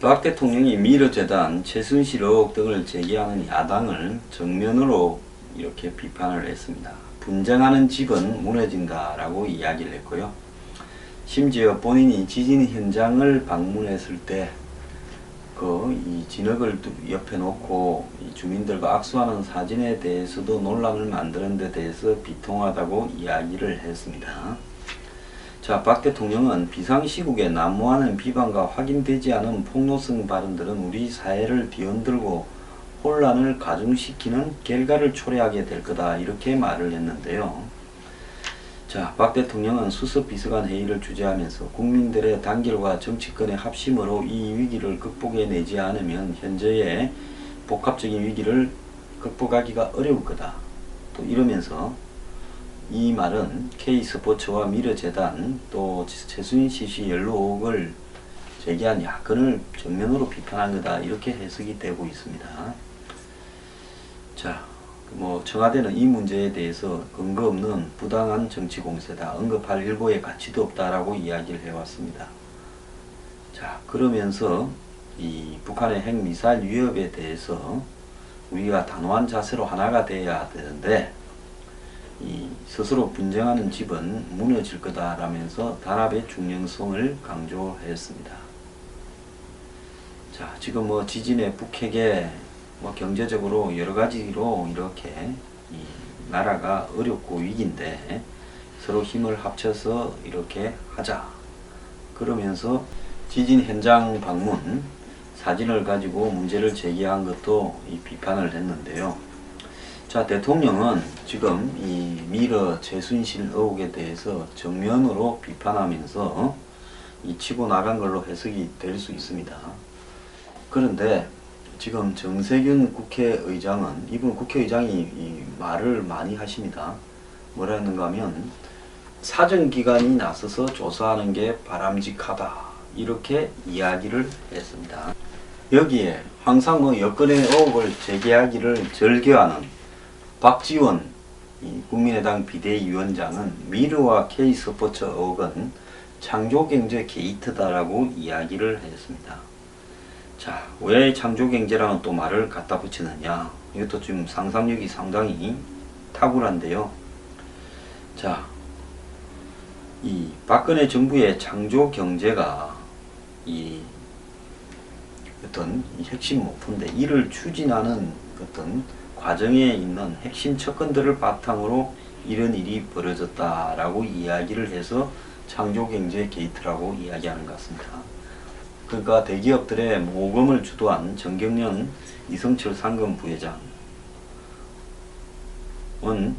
박 대통령이 미르재단, 최순실 의혹 등을 제기하는 야당을 정면으로 이렇게 비판을 했습니다. 분쟁하는 집은 무너진다라고 이야기를 했고요. 심지어 본인이 지진 현장을 방문했을 때 이 진흙을 옆에 놓고 이 주민들과 악수하는 사진에 대해서도 논란을 만드는 데 대해서 비통하다고 이야기를 했습니다. 자, 박 대통령은 비상시국에 난무하는 비판과 확인되지 않은 폭로성 발언들은 우리 사회를 뒤흔들고 혼란을 가중시키는 결과를 초래하게 될 거다, 이렇게 말을 했는데요. 자, 박 대통령은 수석비서관 회의를 주재하면서 국민들의 단결과 정치권의 합심으로 이 위기를 극복해내지 않으면 현재의 복합적인 위기를 극복하기가 어려울 거다, 또 이러면서 이 말은 K스포츠와 미르재단 또 최순실 씨 연루 의혹을 제기한 야권을 정면으로 비판한 거다, 이렇게 해석이 되고 있습니다. 자, 청와대는 이 문제에 대해서 근거 없는 부당한 정치 공세다, 언급할 일보의 가치도 없다라고 이야기를 해왔습니다. 자, 그러면서 이 북한의 핵미사일 위협에 대해서 우리가 단호한 자세로 하나가 돼야 되는데 이 스스로 분쟁하는 집은 무너질 거다라면서 단합의 중요성을 강조했습니다. 자, 지금 지진에 북핵에 경제적으로 여러 가지로 이렇게 이 나라가 어렵고 위기인데 서로 힘을 합쳐서 이렇게 하자, 그러면서 지진 현장 방문 사진을 가지고 문제를 제기한 것도 이 비판을 했는데요. 자, 대통령은 지금 이 미르 최순실 의혹에 대해서 정면으로 비판하면서 이 치고 나간 걸로 해석이 될 수 있습니다. 그런데 지금 정세균 국회의장은, 이분 국회의장이 이 말을 많이 하십니다. 뭐라 했는가 하면 사정기관이 나서서 조사하는 게 바람직하다, 이렇게 이야기를 했습니다. 여기에 항상 여권의 의혹을 제기하기를 즐겨하는 박지원 국민의당 비대위원장은 미르와 K스포츠 의혹은 창조경제 게이트다라고 이야기를 했습니다. 자, 왜 창조경제라는 또 말을 갖다 붙이느냐, 이것도 지금 상상력이 상당히 탁월한데요. 자, 이 박근혜 정부의 창조경제가 이 어떤 핵심 목표인데, 이를 추진하는 어떤 과정에 있는 핵심 척근들을 바탕으로 이런 일이 벌어졌다라고 이야기를 해서 창조경제 게이트라고 이야기하는 것 같습니다. 그러니까 대기업들의 모금을 주도한 정경련 이성철 상금 부회장은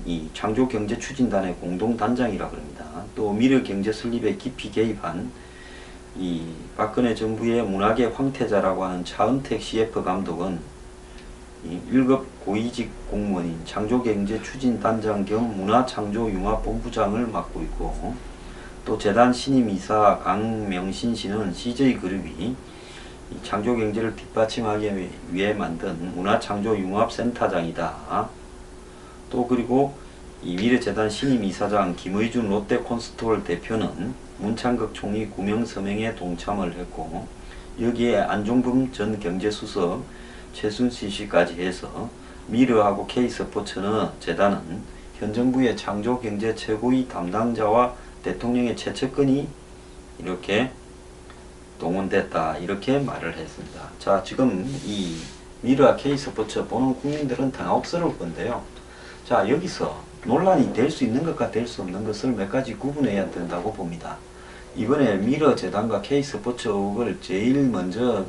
이 창조경제추진단의 공동단장이라고 합니다. 또 미르경제 설립에 깊이 개입한 이 박근혜 정부의 문학의 황태자라고 하는 차은택 CF 감독은 이 1급 고위직 공무원인 창조경제추진단장 겸 문화창조융합본부장을 맡고 있고, 또 재단 신임이사 강명신 씨는 CJ그룹이 창조경제를 뒷받침하기 위해 만든 문화창조융합센터장이다. 또 그리고 이 미르재단 신임이사장 김의준 롯데콘스톨 대표는 문창극 총리 구명 서명에 동참을 했고, 여기에 안종범 전 경제수석, 최순실 씨까지 해서 미르하고 K스포츠는 재단은 현 정부의 창조경제 최고위 담당자와 대통령의 최측근이 이렇게 동원됐다, 이렇게 말을 했습니다. 자, 지금 이 미르와 K스포츠 보는 국민들은 당혹스러울 건데요. 자, 여기서 논란이 될 수 있는 것과 될 수 없는 것을 몇 가지 구분해야 된다고 봅니다. 이번에 미르 재단과 K스포츠 의혹을 제일 먼저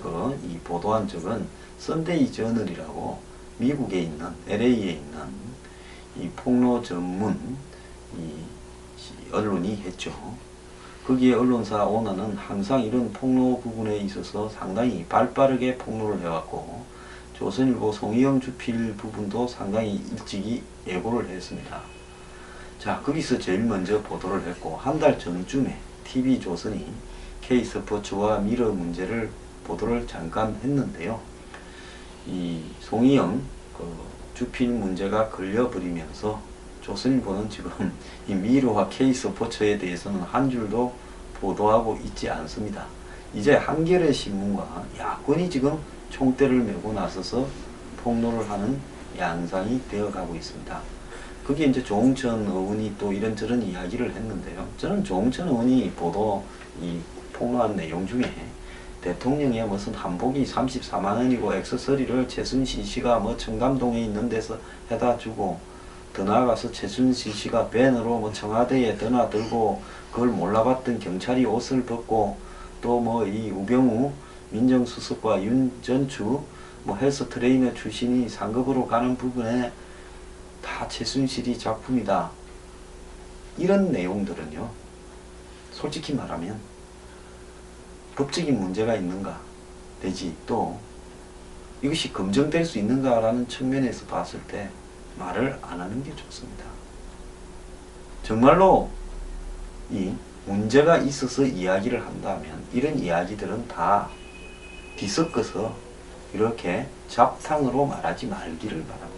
이 보도한 적은 선데이 저널이라고 미국에 있는 LA에 있는 이 폭로 전문 이 언론이 했죠. 거기에 언론사 오너는 항상 이런 폭로 부분에 있어서 상당히 발빠르게 폭로를 해왔고, 조선일보 송희영 주필 부분도 상당히 일찍이 예고를 했습니다. 자, 거기서 제일 먼저 보도를 했고, 한 달 전쯤에 TV조선이 K스포츠와 미르 문제를 보도를 잠깐 했는데요. 이 송희영 주필 문제가 걸려버리면서 조선일보는 지금 이 미르와 K스포츠에 대해서는 한 줄도 보도하고 있지 않습니다. 이제 한겨레 신문과 야권이 지금 총대를 메고 나서서 폭로를 하는 양상이 되어가고 있습니다. 그게 이제 조홍천 의원이 또 이런저런 이야기를 했는데요. 저는 조홍천 의원이 이 폭로한 내용 중에 대통령의 무슨 한복이 34만 원이고 액세서리를 최순실 씨가 뭐 청담동에 있는 데서 해다 주고, 더 나아가서 최순실 씨가 밴으로 뭐 청와대에 드나 들고 그걸 몰라봤던 경찰이 옷을 벗고, 또 뭐 이 우병우 민정수석과 윤전추 뭐 헬스 트레이너 출신이 상급으로 가는 부분에 다 최순실이 작품이다. 이런 내용들은요, 솔직히 말하면 법적인 문제가 있는가, 내지 또 이것이 검증될 수 있는가라는 측면에서 봤을 때 말을 안 하는 게 좋습니다. 정말로 이 문제가 있어서 이야기를 한다면 이런 이야기들은 다 뒤섞어서 이렇게 잡탕으로 말하지 말기를 바랍니다.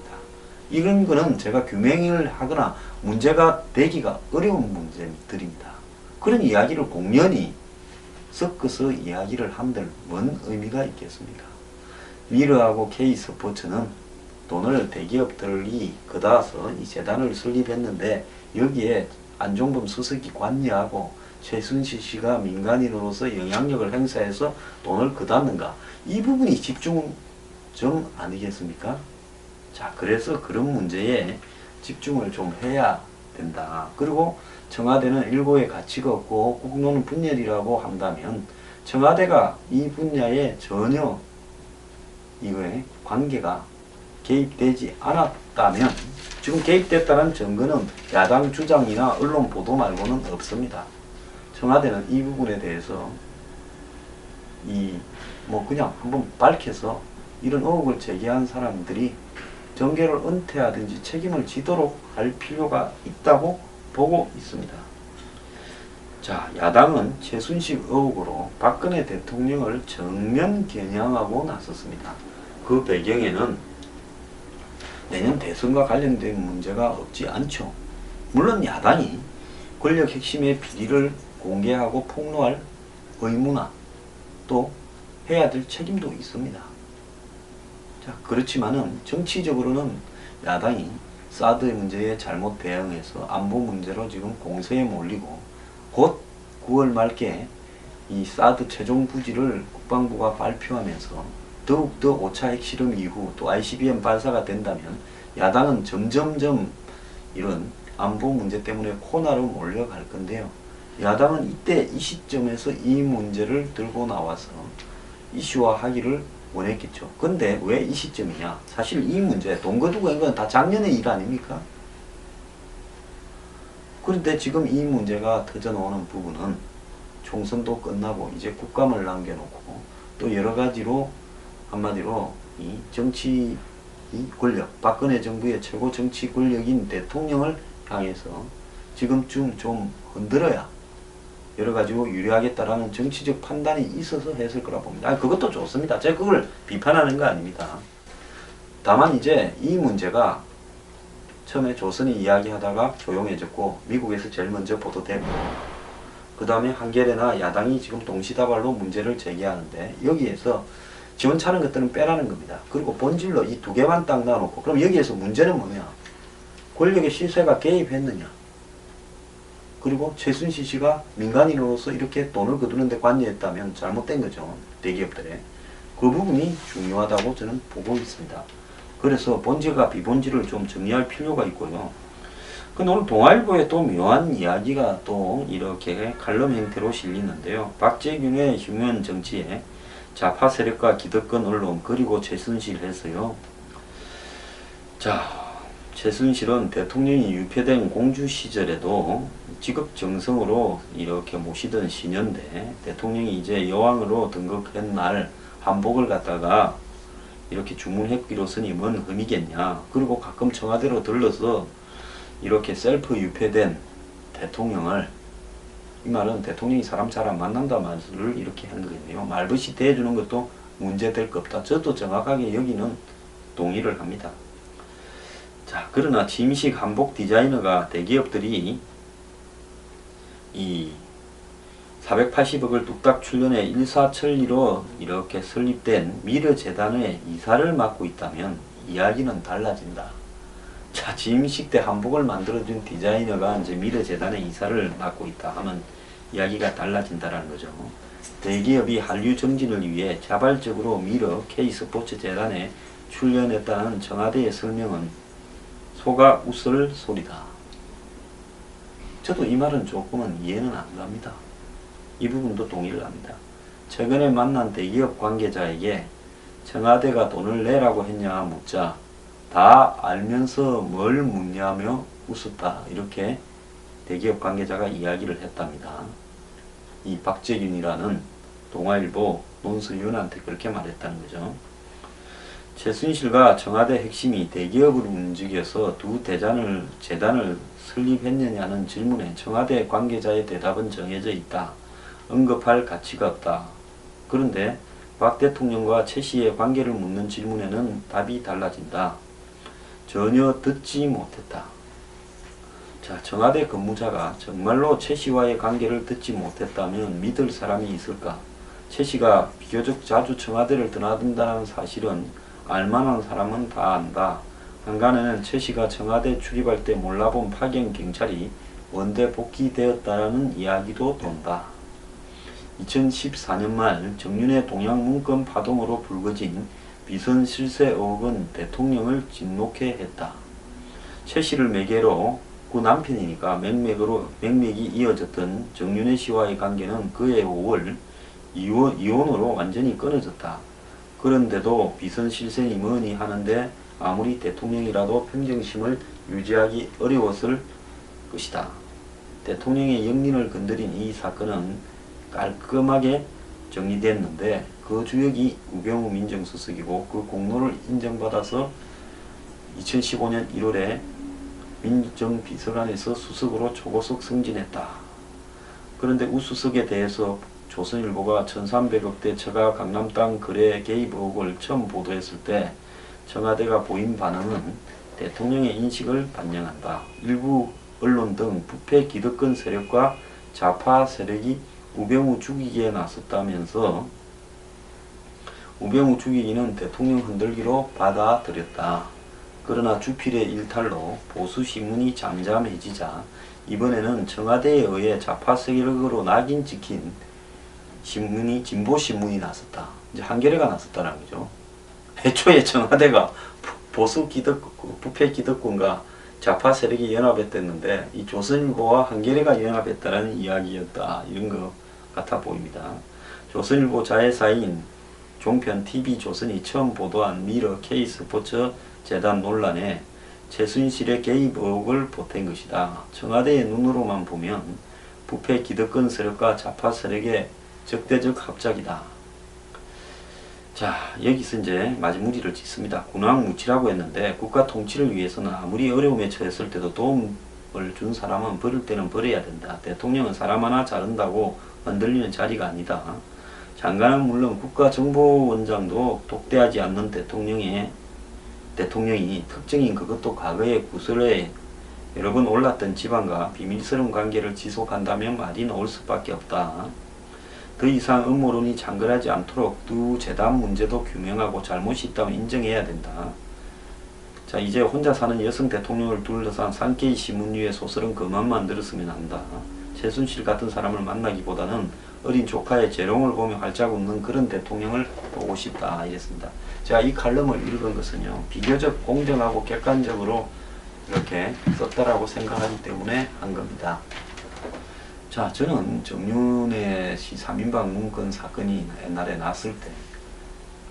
이런 거는 제가 규명을 하거나 문제가 되기가 어려운 문제들입니다. 그런 이야기를 공연히 섞어서 이야기를 한들 뭔 의미가 있겠습니까? 미르하고 K스포츠는 돈을 대기업들이 걷어서 이 재단을 설립했는데, 여기에 안종범 수석이 관여하고 최순실 씨가 민간인으로서 영향력을 행사해서 돈을 걷었는가, 이 부분이 집중점 아니겠습니까? 자, 그래서 그런 문제에 집중을 좀 해야 된다. 그리고 청와대는 일고의 가치가 없고 국론은 분열이라고 한다면 청와대가 이 분야에 전혀 이거에 관계가 개입되지 않았다면, 지금 개입됐다는 증거는 야당 주장이나 언론 보도 말고는 없습니다. 청와대는 이 부분에 대해서 그냥 한번 밝혀서 이런 의혹을 제기한 사람들이 정계를 은퇴하든지 책임을 지도록 할 필요가 있다고 보고 있습니다. 자, 야당은 최순실 의혹으로 박근혜 대통령을 정면 겨냥하고 나섰습니다. 그 배경에는 내년 대선과 관련된 문제가 없지 않죠. 물론 야당이 권력 핵심의 비리를 공개하고 폭로할 의무나 또 해야 될 책임도 있습니다. 자, 그렇지만은 정치적으로는 야당이 사드 문제에 잘못 대응해서 안보 문제로 지금 공세에 몰리고, 곧 9월 말께 이 사드 최종 부지를 국방부가 발표하면서 더욱더 5차 핵실험 이후 또 ICBM 발사가 된다면 야당은 점점점 이런 안보 문제 때문에 코너로 몰려갈 건데요. 야당은 이때 이 시점에서 이 문제를 들고 나와서 이슈화하기를 원했겠죠. 근데 왜 이 시점이냐? 사실 이 문제 돈 거두고 한 건 다 작년의 일 아닙니까? 그런데 지금 이 문제가 터져나오는 부분은 총선도 끝나고 이제 국감을 남겨놓고 또 여러 가지로 한마디로 이 정치 권력, 박근혜 정부의 최고 정치 권력인 대통령을 향해서 지금쯤 좀 흔들어야 여러 가지로 유리하겠다라는 정치적 판단이 있어서 했을 거라 봅니다. 그것도 좋습니다. 제가 그걸 비판하는 거 아닙니다. 다만 이제 이 문제가 처음에 조선이 이야기하다가 조용해졌고 미국에서 제일 먼저 보도되고, 그 다음에 한겨레나 야당이 지금 동시다발로 문제를 제기하는데 여기에서 지원차는 것들은 빼라는 겁니다. 그리고 본질로 이 두 개만 딱 놔놓고, 그럼 여기에서 문제는 뭐냐? 권력의 실세가 개입했느냐? 그리고 최순실 씨가 민간인으로서 이렇게 돈을 거두는데 관여했다면 잘못된 거죠. 대기업들에. 그 부분이 중요하다고 저는 보고 있습니다. 그래서 본질과 비본질을 좀 정리할 필요가 있고요. 근데 오늘 동아일보에 또 묘한 이야기가 또 이렇게 칼럼 형태로 실리는데요. 박재균의 흉흉한 정치에 좌파 세력과 기득권 언론 그리고 최순실 해서요. 자, 최순실은 대통령이 유폐된 공주 시절에도 직업 정성으로 이렇게 모시던 시녀인데, 대통령이 이제 여왕으로 등극한 날 한복을 갖다가 이렇게 주문했기로서니 뭔 흠이겠냐. 그리고 가끔 청와대로 들러서 이렇게 셀프 유폐된 대통령을, 이 말은 대통령이 사람 잘 안 만난다 말을 이렇게 한 거겠네요. 말벗이 대해주는 것도 문제될 것 없다. 저도 정확하게 여기는 동의를 합니다. 자, 그러나 침식 한복 디자이너가 대기업들이 이 480억을 뚝딱 출연해 일사천리로 이렇게 설립된 미르재단의 이사를 맡고 있다면 이야기는 달라진다. 자, 취임식 때 한복을 만들어준 디자이너가 이제 미르재단의 이사를 맡고 있다 하면 이야기가 달라진다라는 거죠. 대기업이 한류 정진을 위해 자발적으로 미르 K스포츠 재단에 출연했다는 청와대의 설명은 속아 웃을 소리다. 저도 이 말은 조금은 이해는 안 갑니다. 이 부분도 동의를 합니다. 최근에 만난 대기업 관계자에게 청와대가 돈을 내라고 했냐 묻자 다 알면서 뭘 묻냐며 웃었다. 이렇게 대기업 관계자가 이야기를 했답니다. 이 박재균이라는 동아일보 논설위원한테 그렇게 말했다는 거죠. 최순실과 청와대 핵심이 대기업을 움직여서 두 재단을 설립했느냐는 질문에 청와대 관계자의 대답은 정해져 있다. 언급할 가치가 없다. 그런데 박 대통령과 최 씨의 관계를 묻는 질문에는 답이 달라진다. 전혀 듣지 못했다. 자, 청와대 근무자가 정말로 최 씨와의 관계를 듣지 못했다면 믿을 사람이 있을까? 최 씨가 비교적 자주 청와대를 드나든다는 사실은 알만한 사람은 다 안다. 한간에는 최 씨가 청와대 출입할 때 몰라본 파견 경찰이 원대 복귀되었다는 이야기도 돈다. 2014년 말 정윤의 동양문건 파동으로 불거진 비선 실세 의혹은 대통령을 진노케 했다. 최 씨를 매개로 그 남편이니까 맥맥이 이어졌던 정윤회 씨와의 관계는 그해 5월 이혼으로 완전히 끊어졌다. 그런데도 비선 실세니 뭐니 하는데 아무리 대통령이라도 평정심을 유지하기 어려웠을 것이다. 대통령의 영린을 건드린 이 사건은 깔끔하게 정리됐는데 그 주역이 우병우 민정수석이고 그 공로를 인정받아서 2015년 1월에 민정비서관에서 수석으로 초고속 승진했다. 그런데 우수석에 대해서 조선일보가 1300억대 처가 강남 땅 거래 개입 의혹을 처음 보도했을 때 청와대가 보인 반응은 대통령의 인식을 반영한다. 일부 언론 등 부패 기득권 세력과 좌파 세력이 우병우 죽이기에 나섰다면서 우병우 죽이기는 대통령 흔들기로 받아들였다. 그러나 주필의 일탈로 보수 신문이 잠잠해지자 이번에는 청와대에 의해 좌파 세력으로 낙인 찍힌 신문이 진보 신문이 나섰다. 이제 한겨레가 나섰다는 거죠. 애초에 청와대가 보수 부패 기득권과 좌파 세력이 연합했댔는데 이 조선일보와 한겨레가 연합했다는 이야기였다. 이런 것 같아 보입니다. 조선일보 자회사인 종편 TV조선이 처음 보도한 미르 K스포츠 재단 논란에 최순실의 개입 의혹을 보탠 것이다. 청와대의 눈으로만 보면 부패 기득권 세력과 좌파 세력의 적대적 합작이다. 자, 여기서 이제 마지막리를 짓습니다. 군왕무치라고 했는데 국가 통치를 위해서는 아무리 어려움에 처했을 때도 도움을 준 사람은 버릴 때는 버려야 된다. 대통령은 사람 하나 자른다고 흔들리는 자리가 아니다. 장관은 물론 국가정보원장도 독대하지 않는 대통령이 특정인 그것도 과거의 구설에 여러 번 올랐던 집안과 비밀스러운 관계를 지속한다면 말이 나올 수밖에 없다. 더 이상 음모론이 장글하지 않도록 두 재단 문제도 규명하고 잘못이 있다면 인정해야 된다. 자, 이제 혼자 사는 여성 대통령을 둘러싼 산케이 신문류의 소설은 그만 만들었으면 한다. 최순실 같은 사람을 만나기보다는 어린 조카의 재롱을 보며 활짝 웃는 그런 대통령을 보고 싶다. 이랬습니다. 제가 이 칼럼을 읽은 것은요, 비교적 공정하고 객관적으로 이렇게 썼다라고 생각하기 때문에 한 겁니다. 자, 저는 정윤회 씨 3인방 문건 사건이 옛날에 났을 때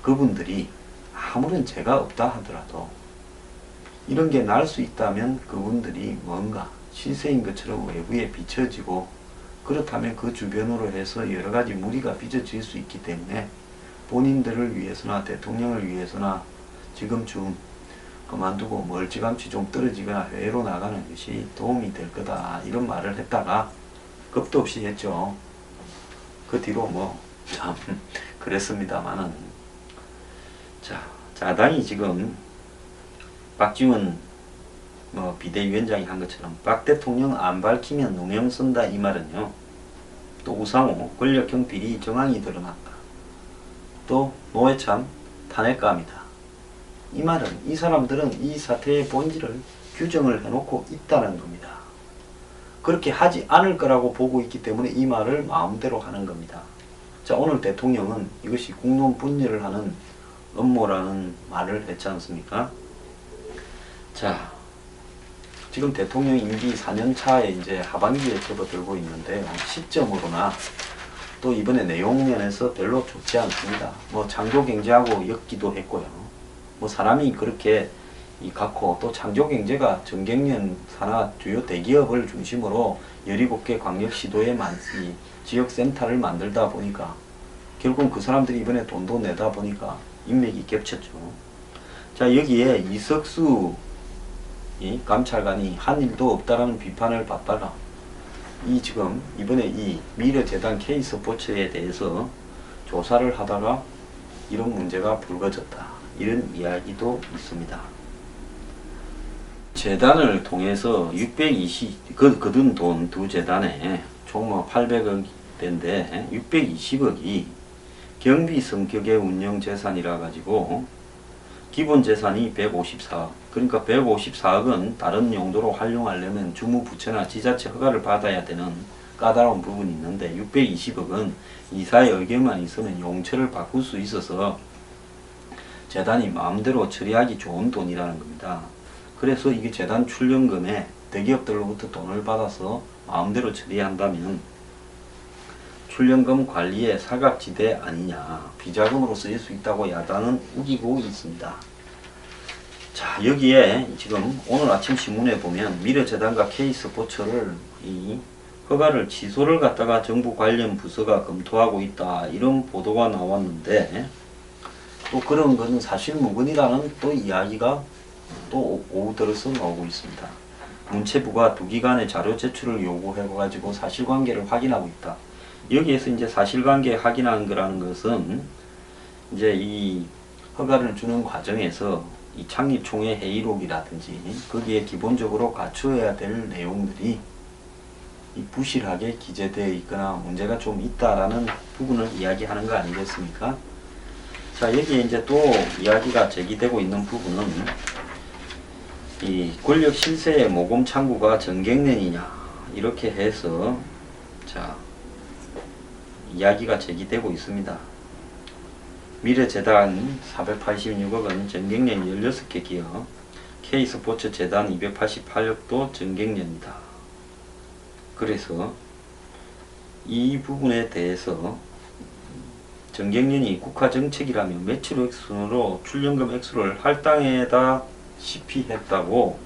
그분들이 아무런 죄가 없다 하더라도 이런 게 날 수 있다면 그분들이 뭔가 실세인 것처럼 외부에 비춰지고 그렇다면 그 주변으로 해서 여러 가지 무리가 빚어질 수 있기 때문에 본인들을 위해서나 대통령을 위해서나 지금쯤 그만두고 멀찌감치 좀 떨어지거나 해외로 나가는 것이 도움이 될 거다. 이런 말을 했다가 겁도 없이 했죠. 그 뒤로 뭐 참 그랬습니다만은, 자, 자당이 지금 박지원 비대위원장이 한 것처럼 박 대통령 안 밝히면 누명 쓴다 이 말은요, 또 우상호 권력형 비리 정황이 드러났다. 또 노회찬 탄핵감이다. 이 말은 이 사람들은 이 사태의 본질을 규정을 해놓고 있다는 겁니다. 그렇게 하지 않을 거라고 보고 있기 때문에 이 말을 마음대로 하는 겁니다. 자, 오늘 대통령은 이것이 국론 분열을 하는 음모라는 말을 했지 않습니까? 자, 지금 대통령 임기 4년차에 이제 하반기에 접어들고 있는데요. 시점으로나 또 이번에 내용 면에서 별로 좋지 않습니다. 뭐 창조경제하고 엮기도 했고요. 뭐 사람이 그렇게 갖고 또 창조경제가 정경련 산하 주요 대기업을 중심으로 17개 광역시도에 지역센터를 만들다 보니까 결국 그 사람들이 이번에 돈도 내다 보니까 인맥이 겹쳤죠. 자, 여기에 이석수 이 감찰관이 한 일도 없다라는 비판을 받다가 지금 이번에 이 미래재단 K스포츠에 대해서 조사를 하다가 이런 문제가 불거졌다. 이런 이야기도 있습니다. 재단을 통해서 620, 거둔 돈 두 재단에 총 800억대인데 620억이 경비 성격의 운영 재산이라 가지고 기본 재산이 154억. 그러니까 154억은 다른 용도로 활용하려면 주무부처나 지자체 허가를 받아야 되는 까다로운 부분이 있는데 620억은 이사의 의견만 있으면 용처를 바꿀 수 있어서 재단이 마음대로 처리하기 좋은 돈이라는 겁니다. 그래서 이게 재단 출연금에 대기업들로부터 돈을 받아서 마음대로 처리한다면 출연금 관리의 사각지대 아니냐, 비자금으로 쓰일 수 있다고 야당은 우기고 있습니다. 자, 여기에 지금 오늘 아침 신문에 보면 미래재단과 K스포츠를 이 허가를 취소를 갖다가 정부 관련 부서가 검토하고 있다, 이런 보도가 나왔는데 또 그런 것은 사실무근이라는 또 이야기가 또 오후 들어서 나오고 있습니다. 문체부가 두 기관의 자료 제출을 요구해가지고 사실관계를 확인하고 있다. 여기에서 이제 사실관계 확인한 거라는 것은 이제 이 허가를 주는 과정에서 이 창립총회 회의록이라든지 거기에 기본적으로 갖추어야 될 내용들이 부실하게 기재되어 있거나 문제가 좀 있다라는 부분을 이야기하는 거 아니겠습니까? 자, 여기에 이제 또 이야기가 제기되고 있는 부분은 이 권력 실세의 모범 창구가 정경련이냐, 이렇게 해서 자, 이야기가 제기되고 있습니다. 미래재단 486억은 정경련 16개 기업, K스포츠 재단 288억도 정경련이다. 그래서 이 부분에 대해서 정경련이 국가정책이라면 매출 액수로 출연금 액수를 할당에다시피 했다고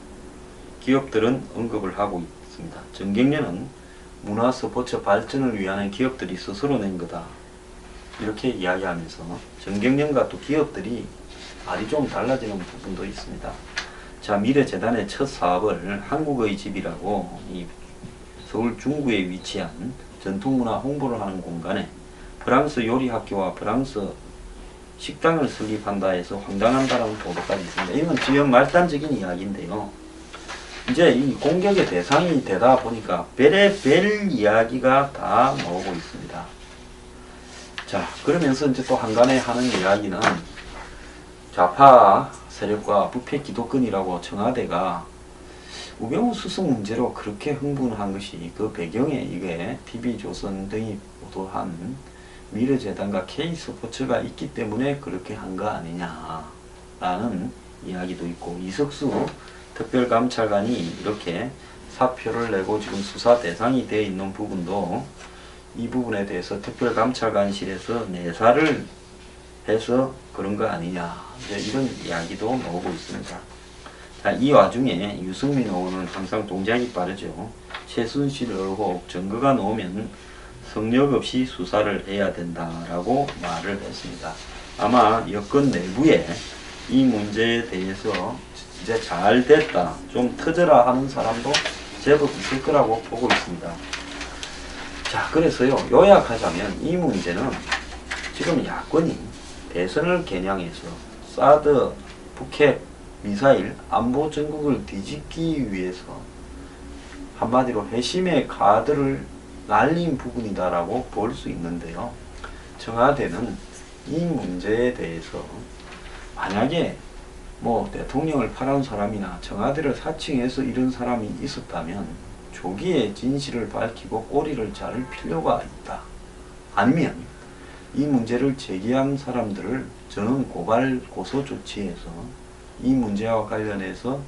기업들은 언급을 하고 있습니다. 정경련은 문화 스포츠 발전을 위한 기업들이 스스로 낸 거다, 이렇게 이야기하면서 정경련과 또 기업들이 말이 좀 달라지는 부분도 있습니다. 자, 미래재단의 첫 사업을 한국의 집이라고 이 서울 중구에 위치한 전통문화 홍보를 하는 공간에 프랑스 요리학교와 프랑스 식당을 설립한다 해서 황당한다라는 보도까지 있습니다. 이건 지금 말단적인 이야기인데요. 이제 이 공격의 대상이 되다 보니까 별의별 이야기가 다 나오고 있습니다. 자, 그러면서 이제 또 한간에 하는 이야기는 좌파 세력과 부패 기득권이라고 청와대가 우병우 수석 문제로 그렇게 흥분한 것이 그 배경에 이게 TV조선 등이 보도한 미래재단과 K스포츠가 있기 때문에 그렇게 한 거 아니냐라는 이야기도 있고, 이석수 특별감찰관이 이렇게 사표를 내고 지금 수사 대상이 되어 있는 부분도 이 부분에 대해서 특별감찰관실에서 내사를 해서 그런 거 아니냐, 이제 이런 이야기도 나오고 있습니다. 자, 이 와중에 유승민 의원은 항상 동작이 빠르죠. 최순실 의혹 증거가 나오면 성역 없이 수사를 해야 된다라고 말을 했습니다. 아마 여권 내부에 이 문제에 대해서 이제 잘 됐다, 좀 터져라 하는 사람도 제법 있을 거라고 보고 있습니다. 자, 그래서요, 요약하자면 이 문제는 지금 야권이 대선을 겨냥해서 사드, 북핵, 미사일, 안보 전국을 뒤집기 위해서 한마디로 회심의 카드를 날린 부분이다라고 볼 수 있는데요. 청와대는 이 문제에 대해서 만약에 뭐 대통령을 팔아온 사람이나 청와대를 사칭해서 이런 사람이 있었다면 조기에 진실을 밝히고 꼬리를 자를 필요가 있다. 아니면 이 문제를 제기한 사람들을 저는 고발 고소 조치해서 이 문제와 관련해서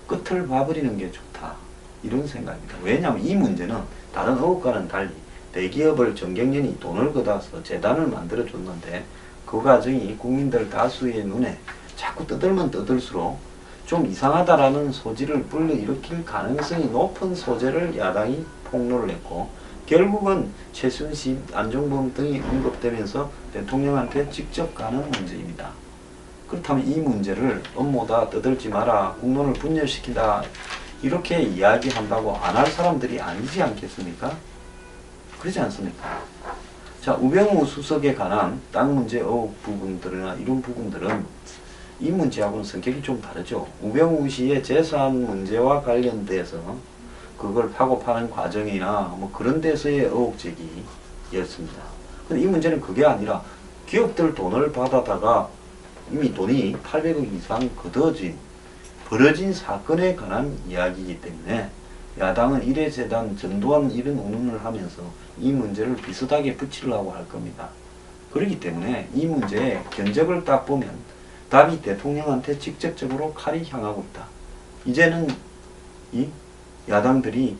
끝을 봐버리는 게 좋다. 이런 생각입니다. 왜냐하면 이 문제는 다른 의혹과는 달리 대기업을 정경련이 돈을 걷어서 재단을 만들어줬는데 그 과정이 국민들 다수의 눈에 자꾸 떠들면 떠들수록 좀 이상하다라는 소지를 불러일으킬 가능성이 높은 소재를 야당이 폭로를 했고 결국은 최순실, 안종범 등이 언급되면서 대통령한테 직접 가는 문제입니다. 그렇다면 이 문제를 업무다, 떠들지 마라, 국론을 분열시킨다 이렇게 이야기한다고 안 할 사람들이 아니지 않겠습니까? 그러지 않습니까? 자, 우병우 수석에 관한 땅 문제 의혹 부분들이나 이런 부분들은 이 문제하고는 성격이 좀 다르죠. 우병우 씨의 재산 문제와 관련돼서 그걸 파고 파는 과정이나 뭐 그런 데서의 의혹 제기였습니다. 근데 이 문제는 그게 아니라 기업들 돈을 받아다가 이미 돈이 800억 이상 벌어진 사건에 관한 이야기이기 때문에 야당은 이래재단 전두환 이런 운운을 하면서 이 문제를 비슷하게 붙이려고 할 겁니다. 그렇기 때문에 이 문제의 견적을 딱 보면 답이 대통령한테 직접적으로 칼이 향하고 있다. 이제는 이 야당들이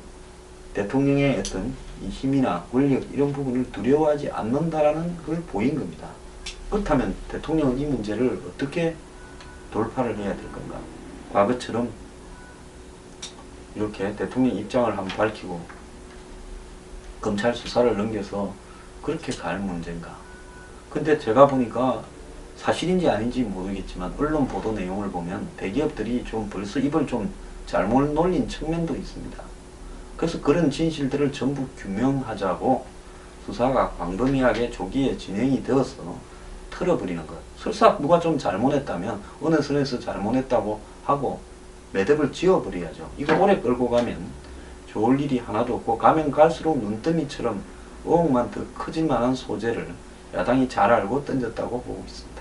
대통령의 어떤 이 힘이나 권력 이런 부분을 두려워하지 않는다라는 걸 보인 겁니다. 그렇다면 대통령은 이 문제를 어떻게 돌파를 해야 될 건가? 과거처럼 이렇게 대통령 입장을 한번 밝히고 검찰 수사를 넘겨서 그렇게 갈 문제인가? 근데 제가 보니까 사실인지 아닌지 모르겠지만 언론 보도 내용을 보면 대기업들이 좀 벌써 입을 좀 잘못 놀린 측면도 있습니다. 그래서 그런 진실들을 전부 규명하자고 수사가 광범위하게 조기에 진행이 되어서 털어버리는 것. 설사 누가 좀 잘못했다면 어느 선에서 잘못했다고 하고 매듭을 지어버려야죠. 이거 오래 끌고 가면 좋을 일이 하나도 없고 가면 갈수록 눈더미처럼 의혹만 더 커질 만한 소재를 야당이 잘 알고 던졌다고 보고 있습니다.